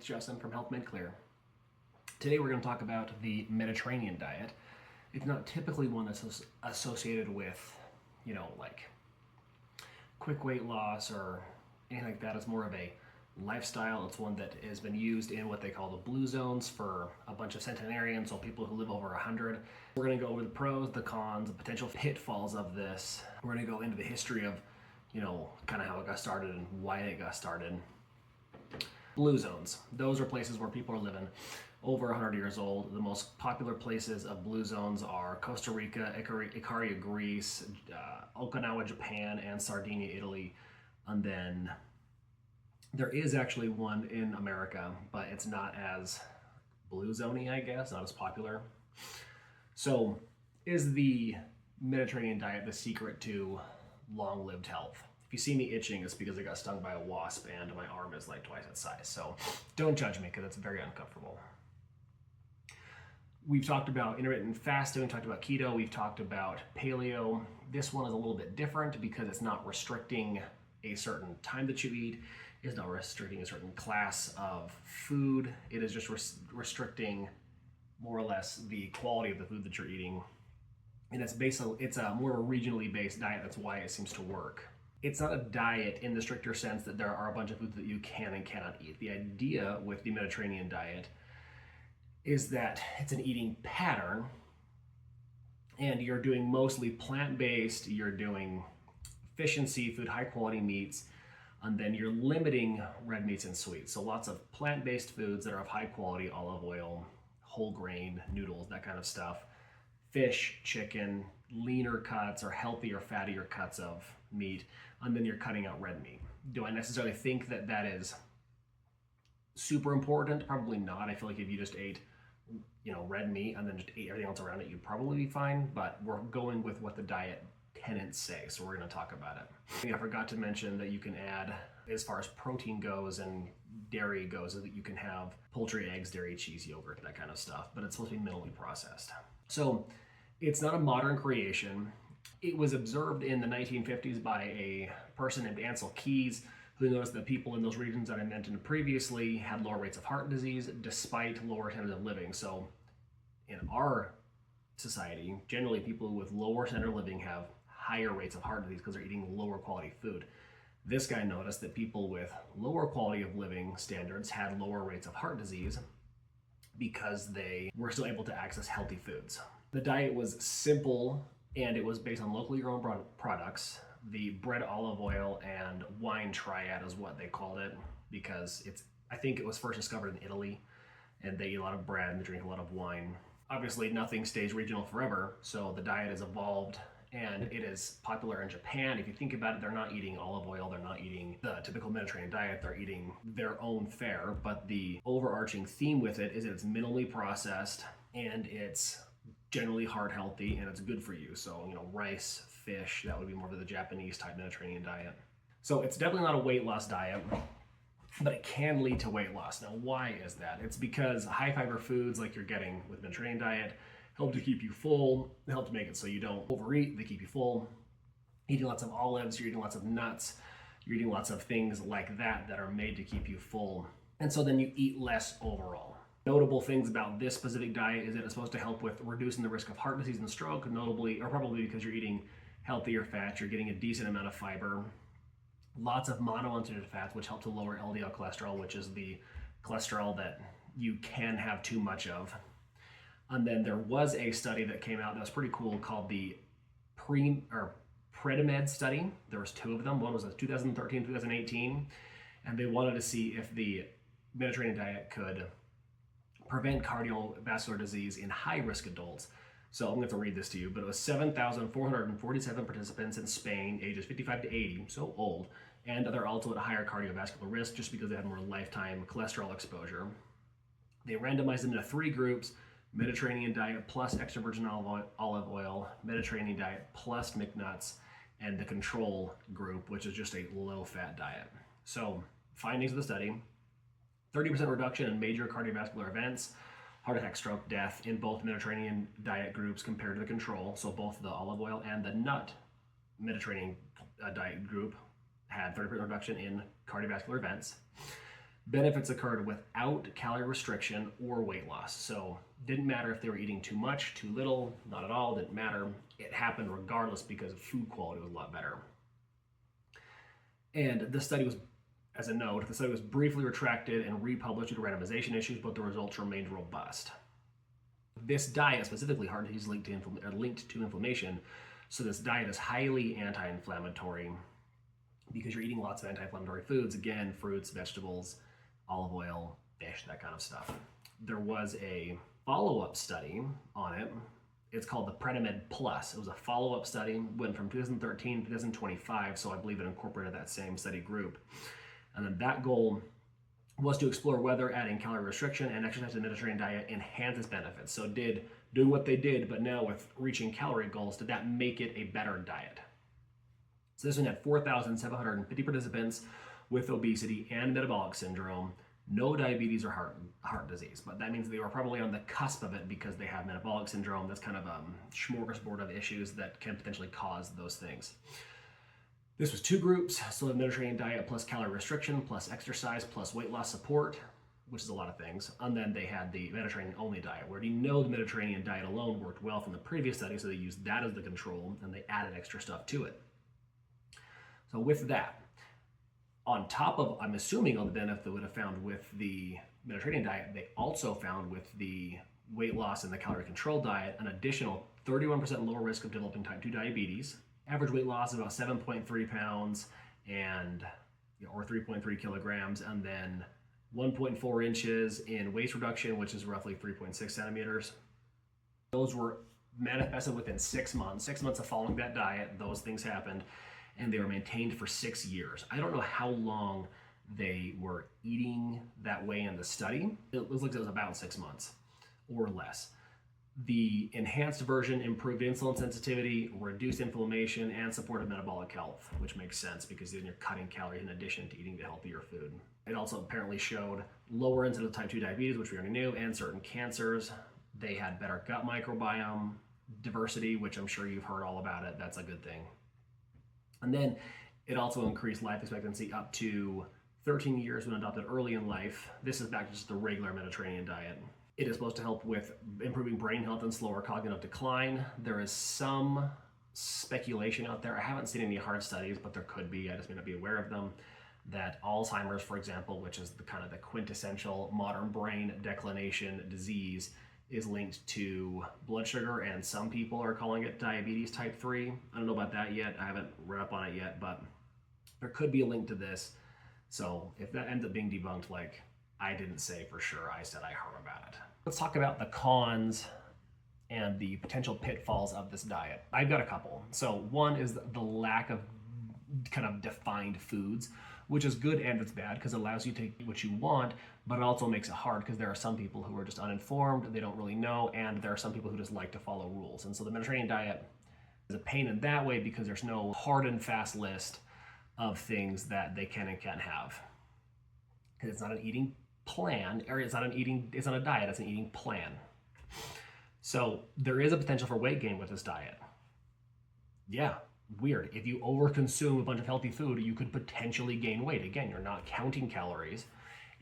it's Justin from Health Made Clear. Today we're going to talk about the Mediterranean diet. It's not typically one that's associated with, like quick weight loss or anything like that. It's more of a lifestyle. It's one that has been used in what they call the blue zones for a bunch of centenarians, so people who live over 100. We're going to go over the pros, the cons, the potential pitfalls of this. We're going to go into the history of, kind of how it got started and why it got started. Blue zones. Those are places where people are living over 100 years old. The most popular places of blue zones are Costa Rica, Icaria, Greece, Okinawa, Japan, and Sardinia, Italy. And then there is actually one in America, but it's not as blue zoney, I guess, not as popular. So, is the Mediterranean diet the secret to long-lived health? If you see me itching, it's because I got stung by a wasp and my arm is like twice its size. So don't judge me because it's very uncomfortable. We've talked about intermittent fasting, we've talked about keto, we've talked about paleo. This one is a little bit different because it's not restricting a certain time that you eat. It's not restricting a certain class of food. It is just restricting more or less the quality of the food that you're eating. And it's a more regionally based diet. That's why it seems to work. It's not a diet in the stricter sense that there are a bunch of foods that you can and cannot eat. The idea with the Mediterranean diet is that it's an eating pattern, and you're doing mostly plant-based, you're doing fish and seafood, high-quality meats, and then you're limiting red meats and sweets. So lots of plant-based foods that are of high quality, olive oil, whole grain, noodles, that kind of stuff. Fish, chicken, leaner cuts or healthier, fattier cuts of meat, and then you're cutting out red meat. Do I necessarily think that that is super important? Probably not. I feel like if you just ate, red meat and then just ate everything else around it, you'd probably be fine, but we're going with what the diet tenants say, so we're going to talk about it. I forgot to mention that you can add, as far as protein goes and dairy goes, that you can have poultry, eggs, dairy, cheese, yogurt, that kind of stuff, but it's supposed to be minimally processed. So it's not a modern creation. It was observed in the 1950s by a person named Ansel Keys, who noticed that people in those regions that I mentioned previously had lower rates of heart disease despite lower standards of living. So in our society, generally people with lower standard of living have higher rates of heart disease because they're eating lower quality food. This guy noticed that people with lower quality of living standards had lower rates of heart disease because they were still able to access healthy foods. The diet was simple and it was based on locally grown products. The bread, olive oil, and wine triad is what they called it because I think it was first discovered in Italy, and they eat a lot of bread and they drink a lot of wine. Obviously, nothing stays regional forever, so the diet has evolved and it is popular in Japan. If you think about it, they're not eating olive oil, they're not eating the typical Mediterranean diet, they're eating their own fare, but the overarching theme with it is that it's minimally processed and it's generally heart healthy and it's good for you. So, rice, fish, that would be more of the Japanese type Mediterranean diet. So it's definitely not a weight loss diet, but it can lead to weight loss. Now, why is that? It's because high fiber foods like you're getting with Mediterranean diet help to keep you full, they help to make it so you don't overeat, they keep you full. Eating lots of olives, you're eating lots of nuts, you're eating lots of things like that that are made to keep you full. And so then you eat less overall. Notable things about this specific diet is that it's supposed to help with reducing the risk of heart disease and stroke, probably because you're eating healthier fats, you're getting a decent amount of fiber, lots of monounsaturated fats, which help to lower LDL cholesterol, which is the cholesterol that you can have too much of. And then there was a study that came out that was pretty cool called the PREDIMED study. There was two of them. One was in 2013, 2018, and they wanted to see if the Mediterranean diet could prevent cardiovascular disease in high-risk adults. So I'm going to read this to you, but it was 7,447 participants in Spain, ages 55 to 80, so old, and they're also at a higher cardiovascular risk just because they had more lifetime cholesterol exposure. They randomized them into 3 groups: Mediterranean diet plus extra virgin olive oil, Mediterranean diet plus McNuts, and the control group, which is just a low-fat diet. So findings of the study: 30% reduction in major cardiovascular events, heart attack, stroke, death in both Mediterranean diet groups compared to the control. So both the olive oil and the nut Mediterranean diet group had 30% reduction in cardiovascular events. benefits occurred without calorie restriction or weight loss. So didn't matter if they were eating too much, too little, not at all, didn't matter. It happened regardless because food quality was a lot better. And the study was, as a note, the study was briefly retracted and republished due to randomization issues, but the results remained robust. This diet, specifically heart disease linked to inflammation, so this diet is highly anti-inflammatory because you're eating lots of anti-inflammatory foods, again, fruits, vegetables, olive oil, fish, that kind of stuff. There was a follow-up study on it. It's called the PREDIMED-Plus. It was a follow-up study, went from 2013 to 2025, so I believe it incorporated that same study group. And then that goal was to explore whether adding calorie restriction and exercise to the Mediterranean diet enhances benefits. So doing what they did, but now with reaching calorie goals, did that make it a better diet? So this one had 4,750 participants with obesity and metabolic syndrome, no diabetes or heart disease, but that means they were probably on the cusp of it because they have metabolic syndrome. That's kind of a smorgasbord of issues that can potentially cause those things. This was 2 groups, so the Mediterranean diet plus calorie restriction, plus exercise, plus weight loss support, which is a lot of things. And then they had the Mediterranean only diet. We already know the Mediterranean diet alone worked well from the previous study, so they used that as the control and they added extra stuff to it. So with that, on top of, I'm assuming, all the benefit they would have found with the Mediterranean diet, they also found with the weight loss and the calorie control diet an additional 31% lower risk of developing type 2 diabetes, average weight loss of about 7.3 pounds and or 3.3 kilograms, and then 1.4 inches in waist reduction, which is roughly 3.6 centimeters. Those were manifested within 6 months. 6 months of following that diet, those things happened, and they were maintained for 6 years. I don't know how long they were eating that way in the study. It looks like it was about 6 months or less. The enhanced version improved insulin sensitivity, reduced inflammation, and supported metabolic health, which makes sense because then you're cutting calories in addition to eating the healthier food. It also apparently showed lower incidence of type 2 diabetes, which we already knew, and certain cancers. They had better gut microbiome diversity, which I'm sure you've heard all about it. That's a good thing. And then it also increased life expectancy up to 13 years when adopted early in life. This is back to just the regular Mediterranean diet. It is supposed to help with improving brain health and slower cognitive decline. There is some speculation out there. I haven't seen any hard studies, but there could be. I just may not be aware of them. That Alzheimer's, for example, which is the kind of the quintessential modern brain declination disease, is linked to blood sugar, and some people are calling it diabetes type 3. I don't know about that yet. I haven't read up on it yet, but there could be a link to this. So if that ends up being debunked, like I didn't say for sure, I said I heard about it. Let's talk about the cons and the potential pitfalls of this diet. I've got a couple. So one is the lack of kind of defined foods, which is good and it's bad because it allows you to eat what you want, but it also makes it hard because there are some people who are just uninformed, they don't really know, and there are some people who just like to follow rules. And so the Mediterranean diet is a pain in that way because there's no hard and fast list of things that they can and can't have. Because it's not an eating plan, or it's not a diet, it's an eating plan. So there is a potential for weight gain with this diet. Yeah, weird. If you overconsume a bunch of healthy food, you could potentially gain weight. Again, you're not counting calories.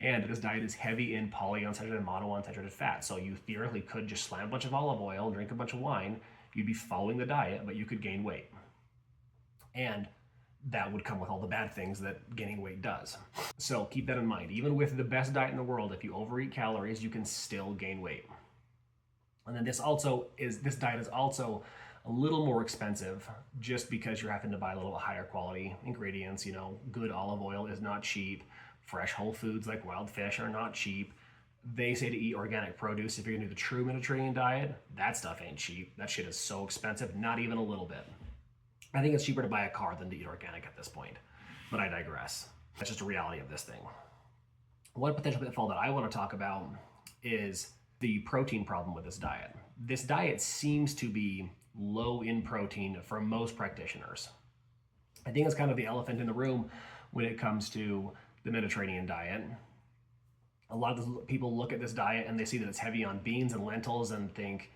And this diet is heavy in polyunsaturated and monounsaturated fat. So you theoretically could just slam a bunch of olive oil and drink a bunch of wine. You'd be following the diet, but you could gain weight. And that would come with all the bad things that gaining weight does. So keep that in mind. Even with the best diet in the world, if you overeat calories, you can still gain weight. And then this diet is also a little more expensive just because you're having to buy a little higher quality ingredients. You know, good olive oil is not cheap. Fresh whole foods like wild fish are not cheap. They say to eat organic produce if you're gonna do the true Mediterranean diet. That stuff ain't cheap. That shit is so expensive, not even a little bit. I think it's cheaper to buy a car than to eat organic at this point, but I digress. That's just a reality of this thing. One potential pitfall that I want to talk about is the protein problem with this diet. This diet seems to be low in protein for most practitioners. I think it's kind of the elephant in the room when it comes to the Mediterranean diet. A lot of people look at this diet and they see that it's heavy on beans and lentils and think,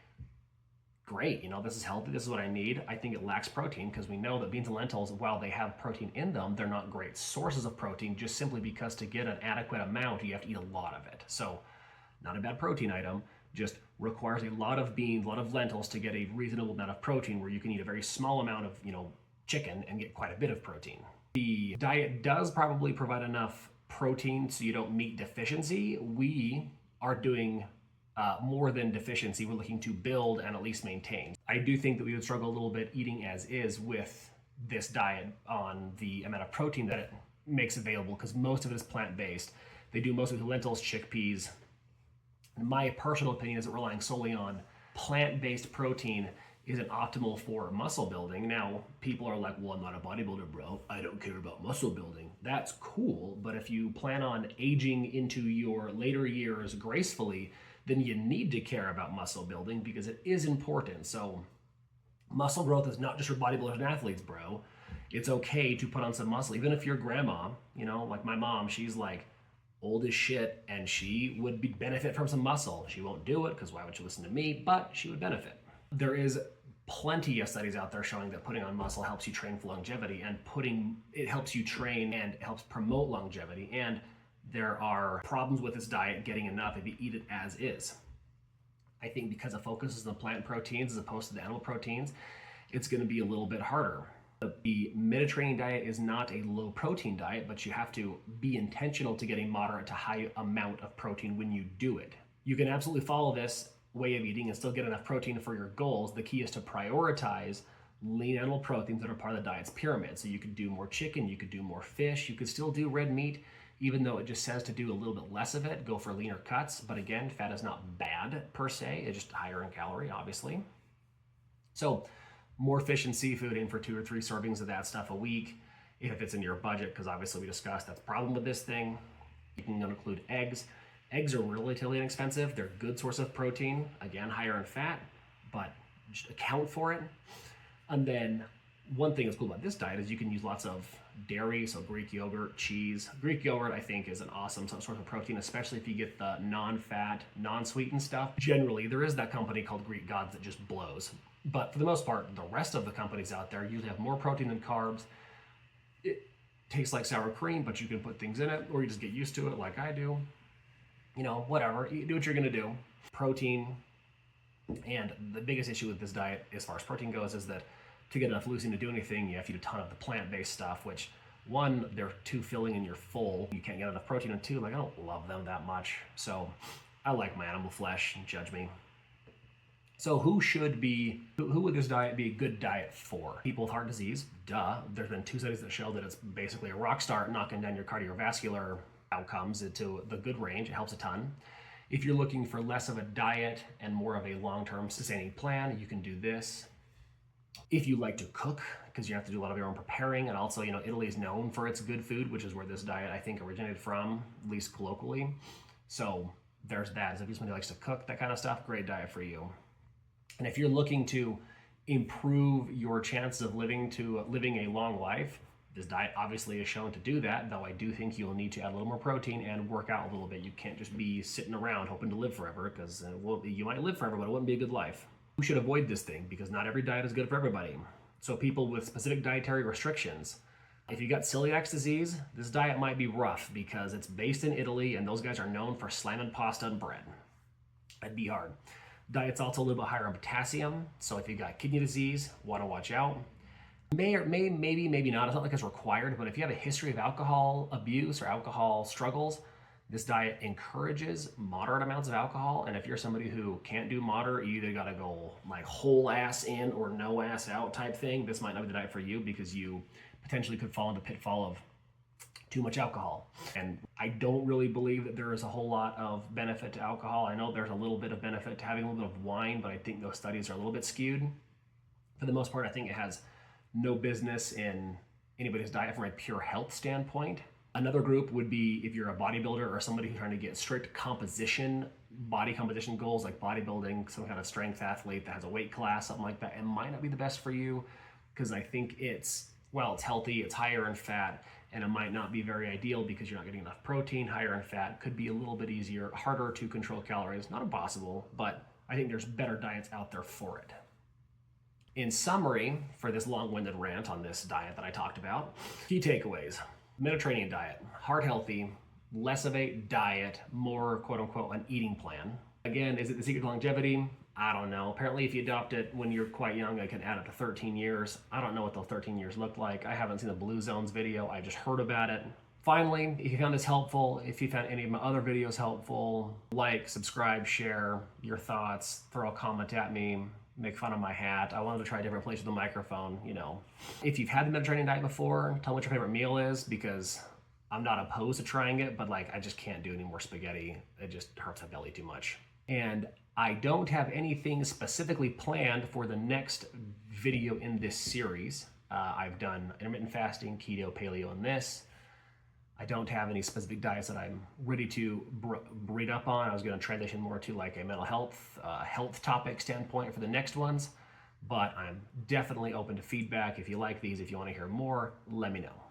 great, this is healthy, this is what I need. I think it lacks protein because we know that beans and lentils, while they have protein in them, they're not great sources of protein, just simply because to get an adequate amount, you have to eat a lot of it. So not a bad protein item, just requires a lot of beans, a lot of lentils to get a reasonable amount of protein, where you can eat a very small amount of, chicken and get quite a bit of protein. The diet does probably provide enough protein so you don't meet deficiency. We are doing more than deficiency. We're looking to build and at least maintain. I do think that we would struggle a little bit eating as is with this diet on the amount of protein that it makes available, because most of it is plant-based. They do mostly with lentils, chickpeas. My personal opinion is that relying solely on plant-based protein isn't optimal for muscle building. Now, people are like, well, I'm not a bodybuilder, bro. I don't care about muscle building. That's cool, but if you plan on aging into your later years gracefully, then you need to care about muscle building because it is important. So muscle growth is not just for bodybuilders and athletes, bro. It's okay to put on some muscle. Even if your grandma, like my mom, she's like old as shit and she would benefit from some muscle. She won't do it because why would she listen to me? But she would benefit. There is plenty of studies out there showing that putting on muscle helps you train for longevity, and it helps you train and it helps promote longevity. And there are problems with this diet getting enough if you eat it as is. I think because it focuses on the plant proteins as opposed to the animal proteins, it's going to be a little bit harder. The Mediterranean diet is not a low protein diet, but you have to be intentional to get a moderate to high amount of protein when you do it. You can absolutely follow this way of eating and still get enough protein for your goals. The key is to prioritize lean animal proteins that are part of the diet's pyramid. So you could do more chicken, you could do more fish, you could still do red meat, even though it just says to do a little bit less of it, go for leaner cuts. But again, fat is not bad per se, it's just higher in calorie, obviously. So more fish and seafood, in for 2 or 3 servings of that stuff a week, if it's in your budget, because obviously we discussed that's the problem with this thing. You can include eggs. Eggs are relatively inexpensive. They're a good source of protein. Again, higher in fat, but just account for it. And then one thing that's cool about this diet is you can use lots of dairy, so Greek yogurt, cheese. Greek yogurt, I think, is an awesome source of protein, especially if you get the non-fat, non-sweetened stuff. Generally, there is that company called Greek Gods that just blows. But for the most part, the rest of the companies out there usually have more protein than carbs. It tastes like sour cream, but you can put things in it, or you just get used to it like I do. Whatever, you do what you're gonna do. Protein, and the biggest issue with this diet as far as protein goes is that to get enough leucine to do anything, you have to eat a ton of the plant-based stuff, which 1, they're too filling and you're full. You can't get enough protein, and 2, I don't love them that much. So I like my animal flesh, judge me. So who would this diet be a good diet for? People with heart disease, duh. There's been 2 studies that show that it's basically a rock star at knocking down your cardiovascular outcomes into the good range. It helps a ton. If you're looking for less of a diet and more of a long-term sustaining plan, you can do this. If you like to cook, because you have to do a lot of your own preparing, and also, Italy is known for its good food, which is where this diet, I think, originated from, at least colloquially. So there's that. So if you're somebody who likes to cook, that kind of stuff, great diet for you. And if you're looking to improve your chances of living a long life, this diet obviously is shown to do that, though I do think you'll need to add a little more protein and work out a little bit. You can't just be sitting around hoping to live forever, because you might live forever, but it wouldn't be a good life. You should avoid this thing because not every diet is good for everybody. So people with specific dietary restrictions, if you got celiac disease, this diet might be rough because it's based in Italy and those guys are known for slamming pasta and bread. That'd be hard. Diet's also a little bit higher on potassium, so if you got kidney disease, want to watch out. Maybe not. It's not like it's required, but if you have a history of alcohol abuse or alcohol struggles, this diet encourages moderate amounts of alcohol. And if you're somebody who can't do moderate, you either got to go like whole ass in or no ass out type thing. This might not be the diet for you because you potentially could fall into the pitfall of too much alcohol. And I don't really believe that there is a whole lot of benefit to alcohol. I know there's a little bit of benefit to having a little bit of wine, but I think those studies are a little bit skewed. For the most part, I think it has no business in anybody's diet from a pure health standpoint. Another group would be if you're a bodybuilder or somebody who's trying to get strict body composition goals like bodybuilding, some kind of strength athlete that has a weight class, something like that. It might not be the best for you because I think it's healthy, it's higher in fat, and it might not be very ideal because you're not getting enough protein. Higher in fat could be a little bit easier, harder to control calories. Not impossible, but I think there's better diets out there for it. In summary, for this long-winded rant on this diet that I talked about, key takeaways. Mediterranean diet, heart healthy, less of a diet, more quote unquote an eating plan. Again, is it the secret to longevity? I don't know. Apparently if you adopt it when you're quite young, it can add up to 13 years. I don't know what those 13 years look like. I haven't seen the Blue Zones video. I just heard about it. Finally, if you found this helpful, if you found any of my other videos helpful, like, subscribe, share your thoughts, throw a comment at me, make fun of my hat. I wanted to try a different place with the microphone, you know. If you've had the Mediterranean diet before, tell me what your favorite meal is, because I'm not opposed to trying it, but like I just can't do any more spaghetti. It just hurts my belly too much. And I don't have anything specifically planned for the next video in this series. I've done intermittent fasting, keto, paleo, and this. I don't have any specific diets that I'm ready to read up on. I was going to transition more to like a mental health topic standpoint for the next ones, but I'm definitely open to feedback. If you like these, if you want to hear more, let me know.